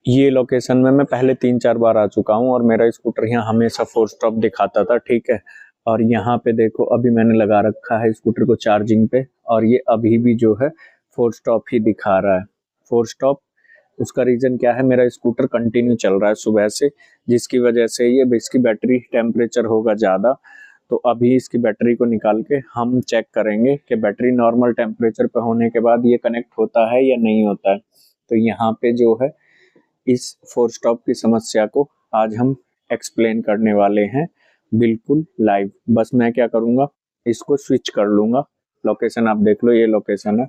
ये लोकेशन में मैं पहले 3-4 बार आ चुका हूँ और मेरा स्कूटर यहाँ हमेशा 4 स्टॉप दिखाता था, ठीक है। और यहाँ पे देखो अभी मैंने लगा रखा है स्कूटर को चार्जिंग पे और ये अभी भी जो है 4 स्टॉप ही दिखा रहा है। 4 स्टॉप, उसका रीजन क्या है, मेरा स्कूटर कंटिन्यू चल रहा है सुबह से, जिसकी वजह से ये इसकी बैटरी टेम्परेचर होगा ज़्यादा। तो अभी इसकी बैटरी को निकाल के हम चेक करेंगे कि बैटरी नॉर्मल टेम्परेचर पे होने के बाद ये कनेक्ट होता है या नहीं होता है। तो यहाँ पे जो है इस 4 स्टॉप की समस्या को आज हम एक्सप्लेन करने वाले हैं बिल्कुल लाइव। बस मैं क्या करूँगा, इसको स्विच कर लूँगा। लोकेशन आप देख लो, ये लोकेशन है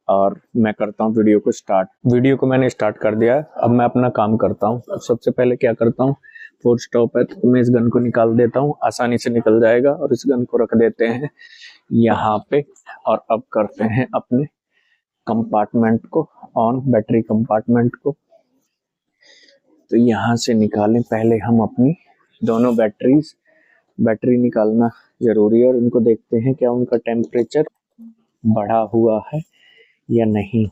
और मैं करता हूँ वीडियो को स्टार्ट। वीडियो को मैंने स्टार्ट कर दिया है, अब मैं अपना काम करता हूँ। सबसे पहले क्या करता हूँ, 4 स्टॉप है तो मैं इस गन को निकाल देता हूँ, आसानी से निकल जाएगा। और इस गन को रख देते हैं यहाँ पे और अब करते हैं अपने कंपार्टमेंट को ऑन, बैटरी कंपार्टमेंट को। तो यहाँ से निकालें पहले हम अपनी दोनों बैटरी निकालना जरूरी है और उनको देखते हैं क्या उनका टेम्परेचर बढ़ा हुआ है या नहीं।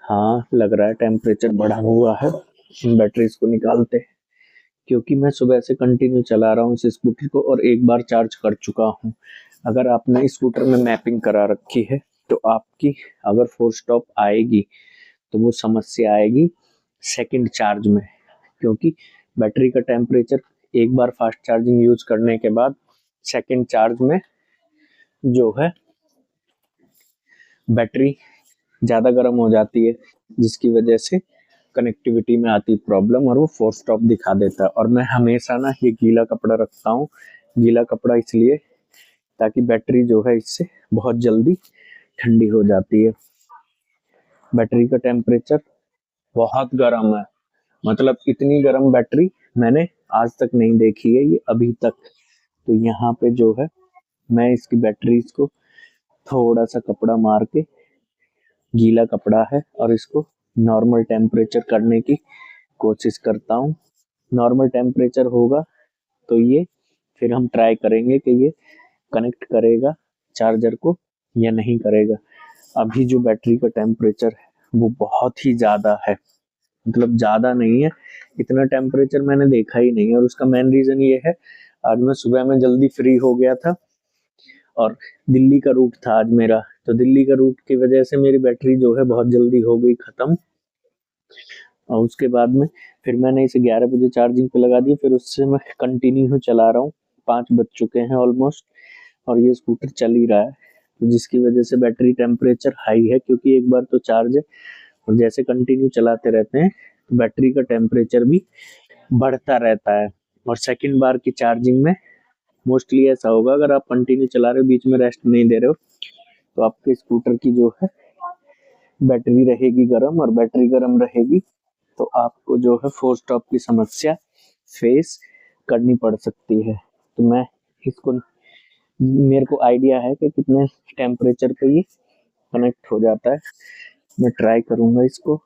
हाँ, लग रहा है टेम्परेचर बढ़ा हुआ है। इन बैटरीज को निकालते हैं क्योंकि मैं सुबह से कंटिन्यू चला रहा हूँ इस स्कूटर को और एक बार चार्ज कर चुका हूँ। अगर आपने स्कूटर में मैपिंग करा रखी है तो आपकी अगर 4 स्टॉप आएगी तो वो समस्या आएगी सेकंड चार्ज में, क्योंकि बैटरी का टेम्परेचर एक बार फास्ट चार्जिंग यूज करने के बाद सेकंड चार्ज में जो है बैटरी ज़्यादा गर्म हो जाती है, जिसकी वजह से कनेक्टिविटी में आती प्रॉब्लम और वो 4 स्टॉप दिखा देता है। और मैं हमेशा ना ये गीला कपड़ा रखता हूँ। गीला कपड़ा इसलिए ताकि बैटरी जो है इससे बहुत जल्दी ठंडी हो जाती है। बैटरी का टेम्परेचर बहुत गर्म है, मतलब इतनी गर्म बैटरी मैंने आज तक नहीं देखी है ये अभी तक। तो यहाँ पे जो है मैं इसकी बैटरीज को थोड़ा सा कपड़ा मार के, गीला कपड़ा है, और इसको नॉर्मल टेम्परेचर करने की कोशिश करता हूँ। नॉर्मल टेम्परेचर होगा तो ये फिर हम ट्राई करेंगे कि ये कनेक्ट करेगा चार्जर को या नहीं करेगा। अभी जो बैटरी का टेम्परेचर है वो बहुत ही ज़्यादा है, मतलब ज़्यादा नहीं है, इतना टेम्परेचर मैंने देखा ही नहीं है। और उसका मेन रीज़न ये है, आज मैं सुबह में जल्दी फ्री हो गया था और दिल्ली का रूट था आज मेरा, तो दिल्ली का रूट की वजह से मेरी बैटरी जो है बहुत जल्दी हो गई ख़त्म। और उसके बाद में फिर मैंने इसे 11 बजे चार्जिंग पे लगा दिया, फिर उससे मैं कंटिन्यू चला रहा हूँ। 5 बज चुके हैं ऑलमोस्ट और ये स्कूटर चल ही रहा है, तो जिसकी वजह से बैटरी टेम्परेचर हाई है, क्योंकि एक बार तो चार्ज है और जैसे कंटिन्यू चलाते रहते हैं तो बैटरी का टेम्परेचर भी बढ़ता रहता है। और सेकंड बार की चार्जिंग में मोस्टली ऐसा होगा, अगर आप कंटिन्यू चला रहे हो, बीच में रेस्ट नहीं दे रहे हो, तो आपके स्कूटर की जो है बैटरी रहेगी गर्म, और बैटरी गर्म रहेगी तो आपको जो है 4 स्टॉप की समस्या फेस करनी पड़ सकती है। तो मैं इसको, मेरे को आइडिया है कि कितने टेम्परेचर पे ये कनेक्ट हो जाता है। मैं ट्राई करूंगा इसको।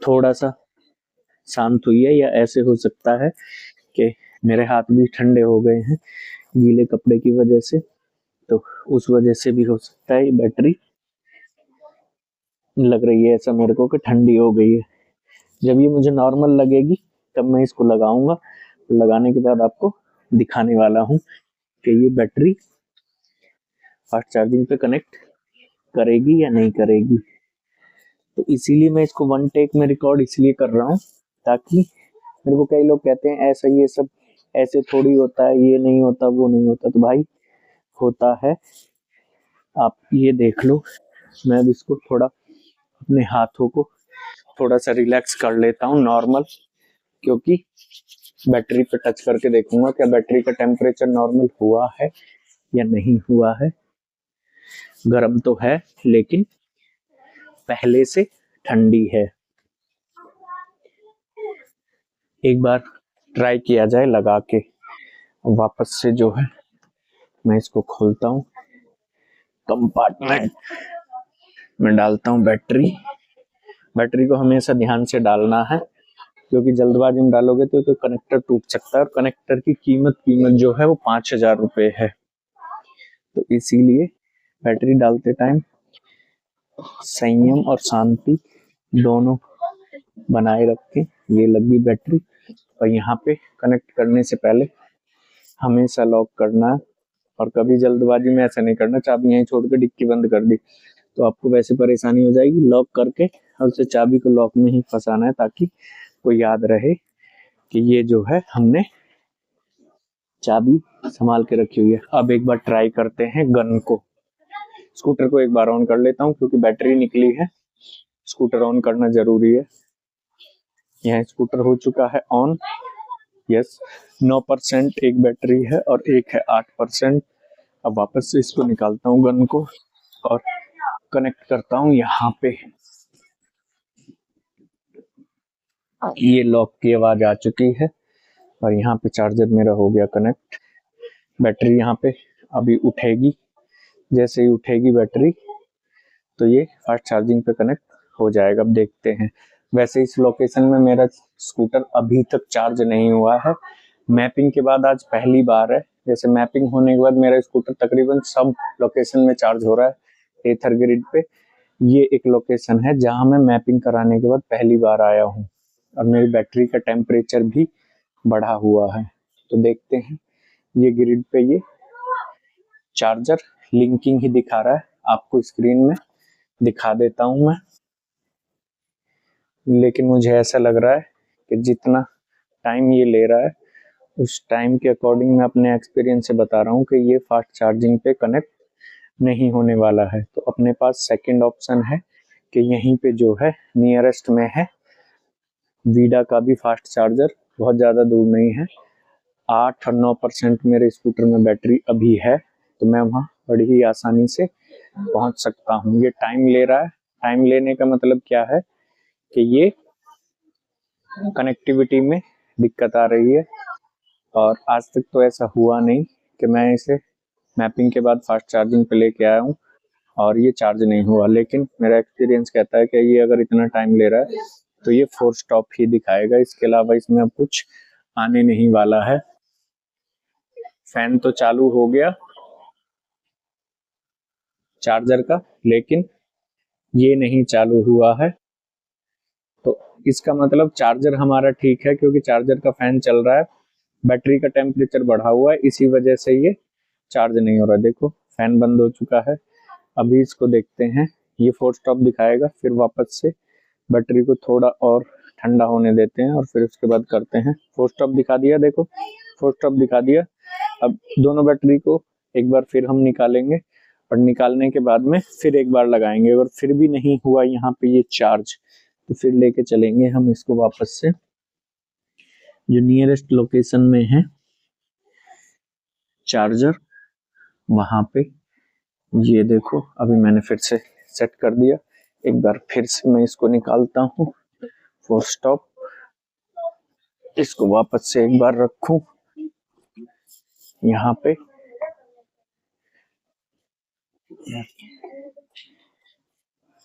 थोड़ा सा शांत हुई है, या ऐसे हो सकता है कि मेरे हाथ भी ठंडे हो गए हैं गीले कपड़े की वजह से, तो उस वजह से भी हो सकता है। बैटरी लग रही है ऐसा मेरे को कि ठंडी हो गई है। जब ये मुझे नॉर्मल लगेगी तब मैं इसको लगाऊंगा। लगाने के बाद आपको दिखाने वाला हूँ कि ये बैटरी फास्ट चार्जिंग पे कनेक्ट करेगी या नहीं करेगी। तो इसीलिए मैं इसको 1 टेक में रिकॉर्ड इसलिए कर रहा हूँ, ताकि मेरे को कई लोग कहते हैं ऐसा ये सब ऐसे थोड़ी होता है, ये नहीं होता, वो नहीं होता। तो भाई होता है, आप ये देख लो। मैं अब इसको थोड़ा अपने हाथों को थोड़ा सा रिलैक्स कर लेता हूँ नॉर्मल, क्योंकि बैटरी पे टच करके देखूंगा क्या बैटरी का टेम्परेचर नॉर्मल हुआ है या नहीं हुआ है। गर्म तो है लेकिन पहले से ठंडी है। एक बार ट्राई किया जाए लगा के। वापस से जो है मैं इसको खोलता हूँ, कंपार्टमेंट में डालता हूँ बैटरी को हमेशा ध्यान से डालना है, क्योंकि जल्दबाजी में डालोगे तो कनेक्टर टूट सकता है, और कनेक्टर की कीमत जो है वो 5,000 रुपये है। तो इसीलिए बैटरी डालते टाइम संयम और शांति दोनों बनाए रख के ये लग गई बैटरी। और यहाँ पे कनेक्ट करने से पहले हमेशा लॉक करना है, और कभी जल्दबाजी में ऐसा नहीं करना चाबी यहीं छोड़ के डिक्की बंद कर दी तो आपको वैसे परेशानी हो जाएगी। लॉक करके और उसे चाबी को लॉक में ही फंसाना है ताकि कोई याद रहे कि ये जो है हमने चाबी संभाल के रखी हुई है। अब एक बार ट्राई करते हैं गन को। स्कूटर को एक बार ऑन कर लेता हूँ क्योंकि बैटरी निकली है, स्कूटर ऑन करना जरूरी है। यहाँ स्कूटर हो चुका है ऑन। यस, 9% एक बैटरी है और एक है 8%। अब वापस से इसको निकालता हूँ गन को और कनेक्ट करता हूँ यहाँ पे। ये लॉक की आवाज आ चुकी है और यहाँ पे चार्जर मेरा हो गया कनेक्ट। बैटरी यहाँ पे अभी उठेगी, जैसे ही उठेगी बैटरी तो ये फास्ट चार्जिंग पे कनेक्ट हो जाएगा। अब देखते हैं। वैसे इस लोकेशन में मेरा स्कूटर अभी तक चार्ज नहीं हुआ है। मैपिंग के बाद आज पहली बार है। जैसे मैपिंग होने के बाद मेरा स्कूटर तकरीबन सब लोकेशन में चार्ज हो रहा है एथर ग्रिड पे। ये एक लोकेशन है जहां मैं मैपिंग कराने के बाद पहली बार आया हूँ और मेरी बैटरी का टेम्परेचर भी बढ़ा हुआ है। तो देखते हैं, ये ग्रिड पे ये चार्जर लिंकिंग ही दिखा रहा है, आपको स्क्रीन में दिखा देता हूं मैं। लेकिन मुझे ऐसा लग रहा है कि जितना टाइम ये ले रहा है उस टाइम के अकॉर्डिंग मैं अपने एक्सपीरियंस से बता रहा हूँ कि ये फास्ट चार्जिंग पे कनेक्ट नहीं होने वाला है। तो अपने पास सेकंड ऑप्शन है कि यहीं पे जो है नियरेस्ट में है वीडा का भी फास्ट चार्जर, बहुत ज़्यादा दूर नहीं है। 8 और 9% मेरे स्कूटर में बैटरी अभी है, तो मैं वहाँ बड़ी ही आसानी से पहुँच सकता हूँ। ये टाइम ले रहा है। टाइम लेने का मतलब क्या है कि ये कनेक्टिविटी में दिक्कत आ रही है और आज तक तो ऐसा हुआ नहीं कि मैं इसे मैपिंग के बाद फास्ट चार्जिंग पे लेके आया हूँ और ये चार्ज नहीं हुआ। लेकिन मेरा एक्सपीरियंस कहता है कि ये अगर इतना टाइम ले रहा है तो ये 4 स्टॉप ही दिखाएगा, इसके अलावा इसमें अब कुछ आने नहीं वाला है। फैन तो चालू हो गया चार्जर का, लेकिन ये नहीं चालू हुआ है। तो इसका मतलब चार्जर हमारा ठीक है क्योंकि चार्जर का फैन चल रहा है। बैटरी का टेम्परेचर बढ़ा हुआ है, इसी वजह से ये चार्ज नहीं हो रहा। देखो फैन बंद हो चुका है। अभी इसको देखते हैं, ये 4 स्टॉप दिखाएगा, फिर वापस से बैटरी को थोड़ा और ठंडा होने देते हैं और फिर उसके बाद करते हैं। 4 स्टॉप दिखा दिया, देखो 4 स्टॉप दिखा दिया। अब दोनों बैटरी को एक बार फिर हम निकालेंगे और निकालने के बाद में फिर एक बार लगाएंगे। अगर फिर भी नहीं हुआ यहाँ पे ये चार्ज तो फिर लेके चलेंगे हम इसको वापस से जो नियरेस्ट लोकेशन में है चार्जर, वहां पे। ये देखो अभी मैंने फिर से सेट कर दिया। एक बार फिर से मैं इसको निकालता हूँ 4 स्टॉप, इसको वापस से एक बार रखूं यहाँ पे।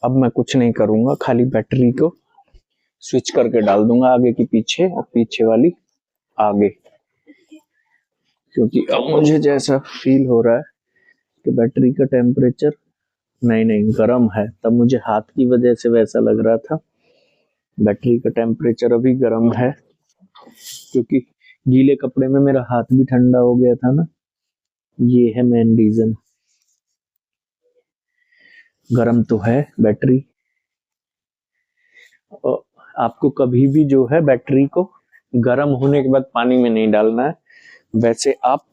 अब मैं कुछ नहीं करूंगा, खाली बैटरी को स्विच करके डाल दूंगा आगे की पीछे और पीछे वाली आगे, क्योंकि अब मुझे जैसा फील हो रहा है कि बैटरी का टेम्परेचर नहीं गर्म है। तब मुझे हाथ की वजह से वैसा लग रहा था। बैटरी का टेम्परेचर अभी गर्म है क्योंकि गीले कपड़े में मेरा हाथ भी ठंडा हो गया था ना, ये है मेन रीजन। गर्म तो है बैटरी। और आपको कभी भी जो है बैटरी को गर्म होने के बाद पानी में नहीं डालना है। वैसे आप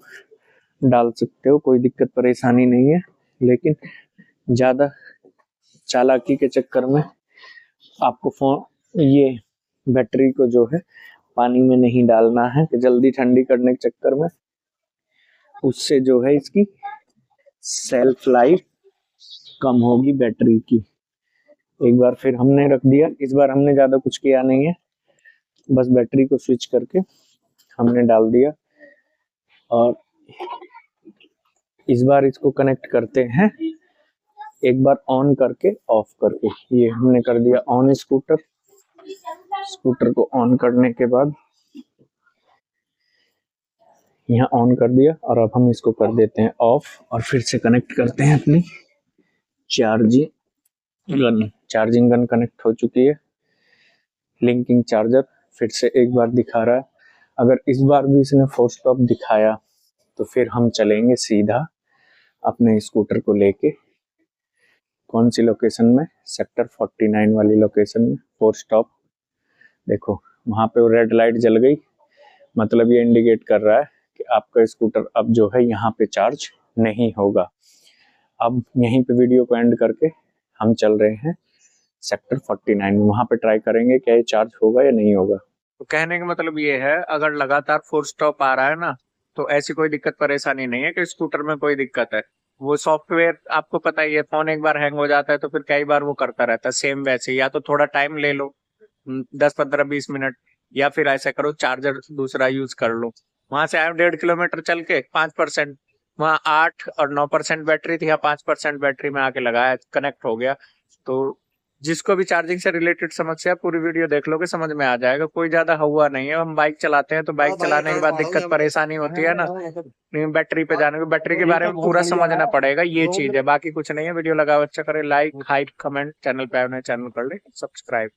डाल सकते हो, कोई दिक्कत परेशानी नहीं है, लेकिन ज्यादा चालाकी के चक्कर में आपको ये बैटरी को जो है पानी में नहीं डालना है कि जल्दी ठंडी करने के चक्कर में उससे जो है इसकी सेल्फ लाइफ कम होगी बैटरी की। एक बार फिर हमने रख दिया, इस बार हमने ज्यादा कुछ किया नहीं है, बस बैटरी को स्विच करके हमने डाल दिया और इस बार इसको कनेक्ट करते हैं एक बार ऑन करके ऑफ करके। ये हमने कर दिया ऑन स्कूटर। स्कूटर को ऑन करने के बाद यहाँ ऑन कर दिया और अब हम इसको कर देते हैं ऑफ और फिर से कनेक्ट करते हैं अपनी charging gun. Charging gun connect हो चुकी है। लिंकिंग चार्जर फिर से एक बार दिखा रहा है। अगर इस बार भी इसने फोर्स स्टॉप दिखाया तो फिर हम चलेंगे सीधा अपने स्कूटर को लेके कौन सी लोकेशन में, सेक्टर 49 वाली लोकेशन में फोर्स स्टॉप। देखो वहां पे वो रेड लाइट जल गई, मतलब ये इंडिकेट कर रहा है कि आपका स्कूटर अब जो है यहाँ पे चार्ज नहीं होगा। अब यहीं पे वीडियो को एंड करके हम चल रहे हैं सेक्टर 49 में, वहां पे ट्राई करेंगे क्या ये चार्ज होगा या नहीं होगा। तो कहने का मतलब ये है, अगर लगातार फोर्स स्टॉप आ रहा है ना, तो ऐसी कोई दिक्कत परेशानी नहीं है कि स्कूटर में कोई दिक्कत है। वो सॉफ्टवेयर आपको पता ही है, फोन एक बार हैंग हो जाता है तो फिर कई बार वो करता रहता है। सेम वैसे या तो थोड़ा टाइम ले लो, 10-15-20 मिनट, या फिर ऐसा करो चार्जर दूसरा यूज कर लो। वहां से आए 1.5 किलोमीटर चल के 5%, वहाँ 8 और 9% बैटरी थी, या 5% बैटरी में आके लगाया, कनेक्ट हो गया। तो जिसको भी चार्जिंग से रिलेटेड समस्या, पूरी वीडियो देख लोगे समझ में आ जाएगा। कोई ज्यादा हुआ नहीं है। हम बाइक चलाते हैं तो बाइक चलाने के बाद दिक्कत परेशानी होती है ना, बैटरी पे जाने को, बैटरी के बारे में पूरा समझना पड़ेगा, ये चीज है। बाकी कुछ नहीं है। वीडियो लगा अच्छा करे, लाइक, हाइप, कमेंट, चैनल पे आए चैनल कर ले सब्सक्राइब।